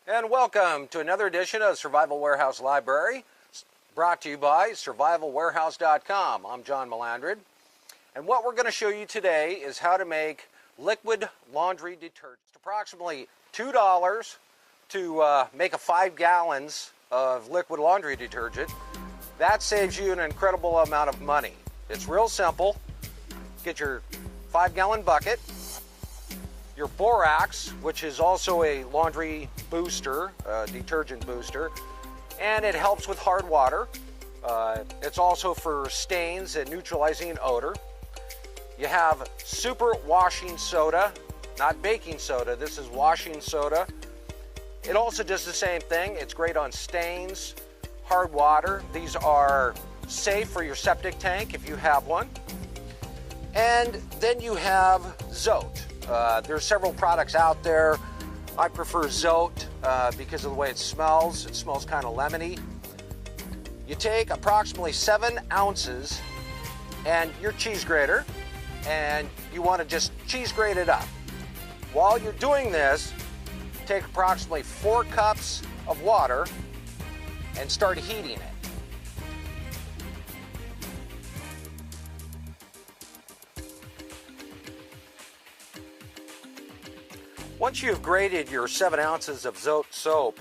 And welcome to another edition of Survival Warehouse Library, brought to you by survivalwarehouse.com. I'm John Melandrid, and what we're going to show you today is how to make liquid laundry detergent. It's approximately $2 to make a 5 gallons of liquid laundry detergent. That saves you an incredible amount of money. It's real simple. Get your 5-gallon bucket, your borax, which is also a laundry booster, detergent booster, and it helps with hard water. It's also for stains and neutralizing odor. You have super washing soda, not baking soda, this is washing soda. It also does the same thing. It's great on stains, hard water. These are safe for your septic tank if you have one. And then you have Zote. There's several products out there. I prefer Zote because of the way it smells. It smells kind of lemony. You take approximately 7 ounces and your cheese grater, and you want to just cheese grate it up. While you're doing this, take approximately 4 cups of water and start heating it. Once you've grated your 7 ounces of Zote soap,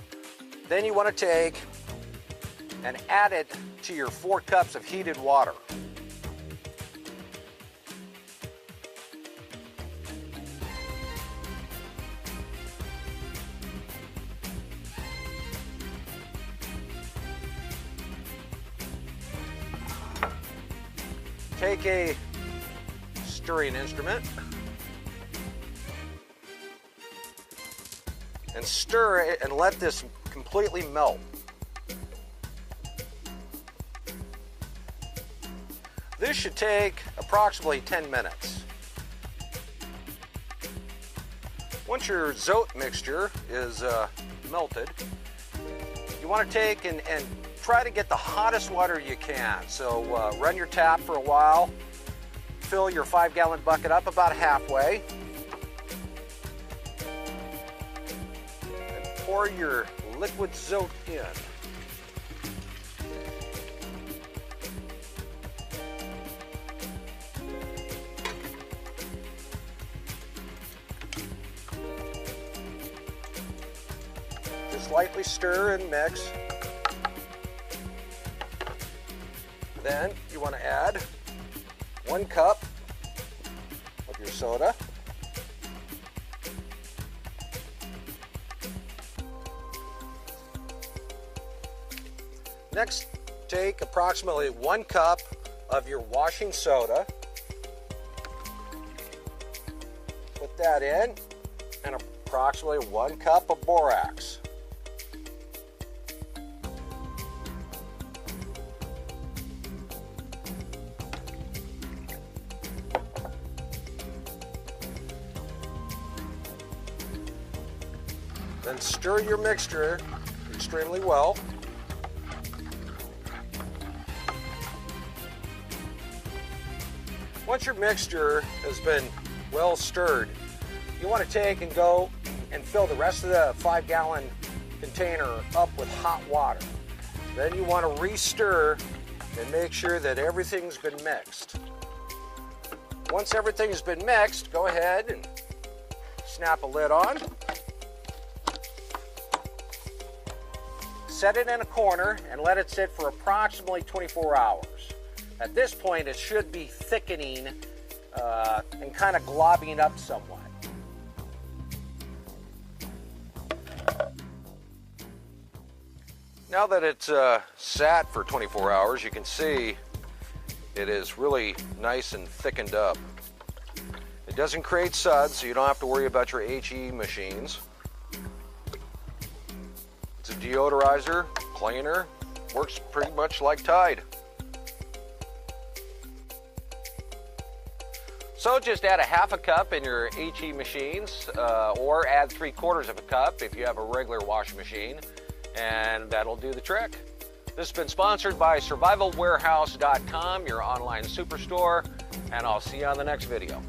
then you want to take and add it to your 4 cups of heated water. Take a stirring instrument and stir it and let this completely melt. This should take approximately 10 minutes. Once your Zote mixture is melted, you want to take and try to get the hottest water you can. So run your tap for a while, fill your 5-gallon bucket up about halfway, and pour your liquid Zote in. Just lightly stir and mix. Then you want to add 1 cup of your soda. Next, take approximately 1 cup of your washing soda. Put that in, and approximately 1 cup of borax. Then stir your mixture extremely well. Once your mixture has been well stirred, you want to take and go and fill the rest of the 5-gallon container up with hot water. Then you want to re-stir and make sure that everything's been mixed. Once everything's been mixed, go ahead and snap a lid on. Set it in a corner and let it sit for approximately 24 hours. At this point, it should be thickening and kind of globbing up somewhat. Now that it's sat for 24 hours, you can see it is really nice and thickened up. It doesn't create suds, so you don't have to worry about your HE machines. It's a deodorizer, cleaner, works pretty much like Tide. So just add a half a cup in your HE machines, or add 3/4 of a cup if you have a regular washing machine, and that'll do the trick. This has been sponsored by survivalwarehouse.com, your online superstore, and I'll see you on the next video.